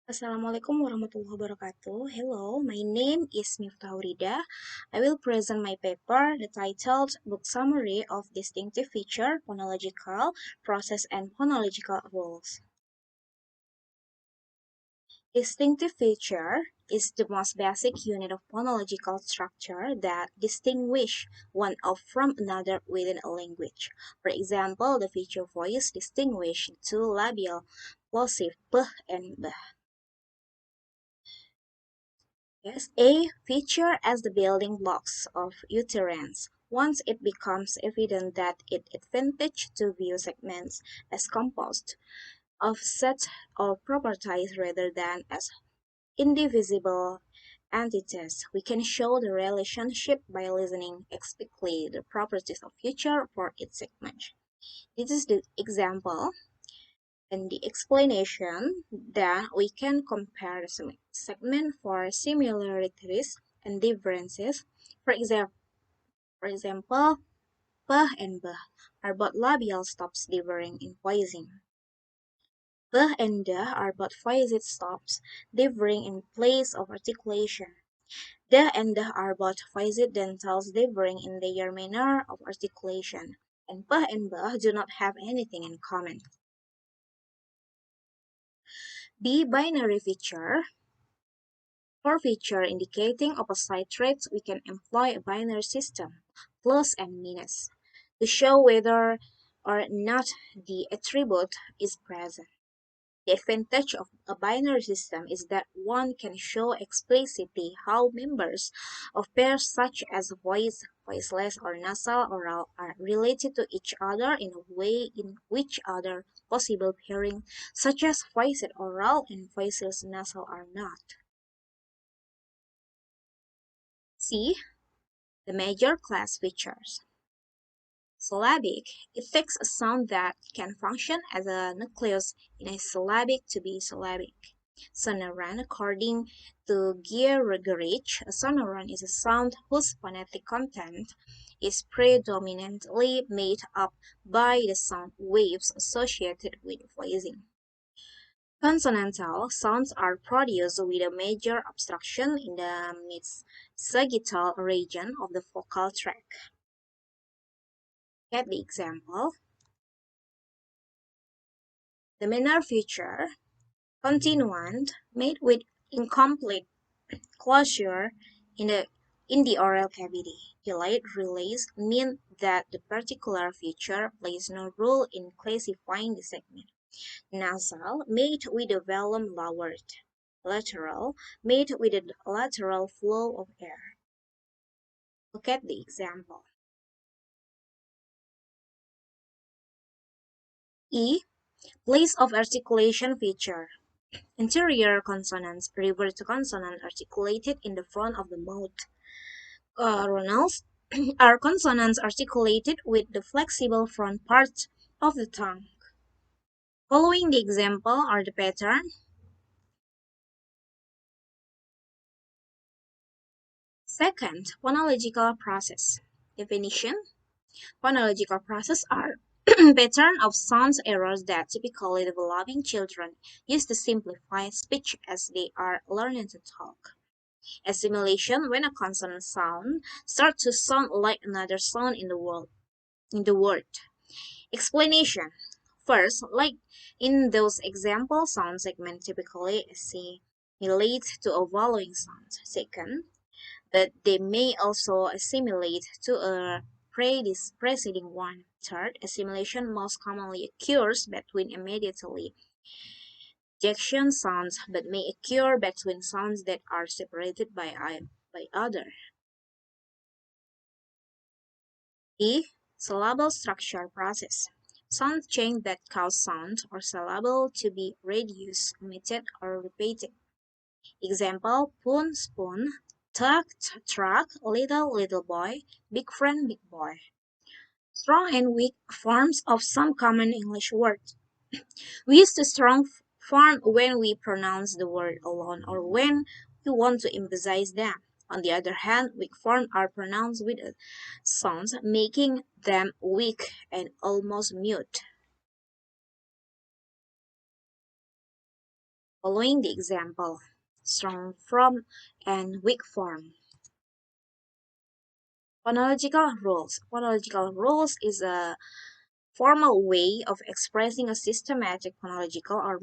Assalamualaikum warahmatullahi wabarakatuh. Hello, my name is Miftahur Ridha. I will present my paper, the titled Book Summary of Distinctive Feature, Phonological Process and Phonological Rules. Distinctive feature is the most basic unit of phonological structure that distinguish one of from another within a language. For example, the feature voice distinguish two labial plosive p and b. Yes, A feature as the building blocks of utterance. Once it becomes evident that it advantage to view segments as composed of sets of properties rather than as indivisible entities, we can show the relationship by listening explicitly the properties of future for its segment. This is the example and the explanation that we can compare the segment for similarities and differences. For example, p and b are both labial stops differing in voicing. B and d are both voiced stops differing in place of articulation. D and d are both voiced dentals differing in their manner of articulation. And p and b do not have anything in common. B binary feature. For feature indicating opposite traits, we can employ a binary system, plus and minus, to show whether or not the attribute is present. The advantage of a binary system is that one can show explicitly how members of pairs such as voice, voiceless, or nasal oral are related to each other in a way in which other possible pairing, such as voiced oral and voiceless nasal, are not. C. The major class features. Syllabic. It takes a sound that can function as a nucleus in a syllabic to be syllabic. Sonoran. According to Gierig, a sonoran is a sound whose phonetic content is predominantly made up by the sound waves associated with voicing. Consonantal sounds are produced with a major obstruction in the mid-sagittal region of the vocal tract. Get the example. The minor feature, continuant, made with incomplete closure in the oral cavity. Delayed release means that the particular feature plays no role in classifying the segment. Nasal, made with the volume lowered. Lateral, made with a lateral flow of air. Look at the example. E. Place of articulation feature. Interior consonants refer to consonants articulated in the front of the mouth. Coronals are consonants articulated with the flexible front part of the tongue. Following the example are the pattern. Second, phonological process. Definition. Phonological process are pattern of sound errors that typically developing children use to simplify speech as they are learning to talk. Assimilation when a consonant sound starts to sound like another sound in the word. Explanation. First, like in those example sound segments typically assimilate to a following sound. Second, but they may also assimilate to a preceding one. Third, assimilation most commonly occurs between immediately adjacent sounds but may occur between sounds that are separated by other. E. Syllable structure process. Sound change that cause sound or syllable to be reduced, omitted, or repeated. Example: spoon, spoon, truck, truck, little boy, big friend, big boy. Strong and weak forms of some common English words. We use the strong form when we pronounce the word alone or when we want to emphasize them. On the other hand, weak forms are pronounced with sounds, making them weak and almost mute. following the example: strong form and weak form. Phonological rules. Phonological rules is a formal way of expressing a systematic phonological or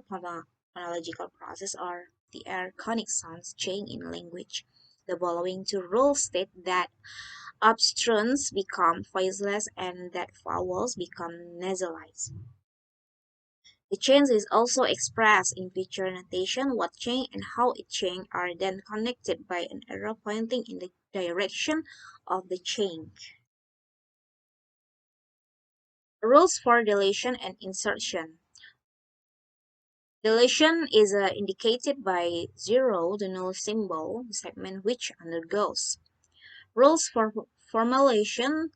phonological process or the archonic sounds chain in language. The following two rules state that obstruents become voiceless and that vowels become nasalized. The change is also expressed in feature notation. What change and how it changed are then connected by an arrow pointing in the direction of the change. Rules for deletion and insertion. Deletion is indicated by 0, the null symbol, the segment which undergoes. Rules for formulation,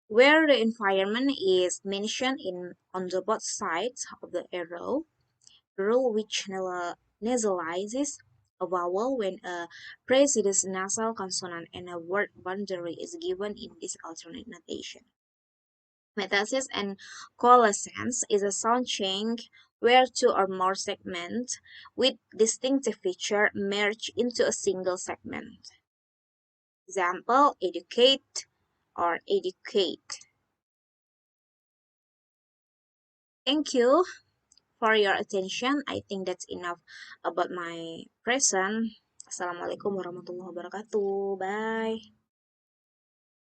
where the environment is mentioned on the both sides of the arrow. Rule which nasalizes a vowel when a precedes nasal consonant and a word boundary is given in this alternate notation. Metasis and coalescence is a sound change where two or more segments with distinctive feature merge into a single segment. Example, educate or educate. Thank you for your attention. I think that's enough about my present. Assalamualaikum warahmatullahi wabarakatuh. Bye.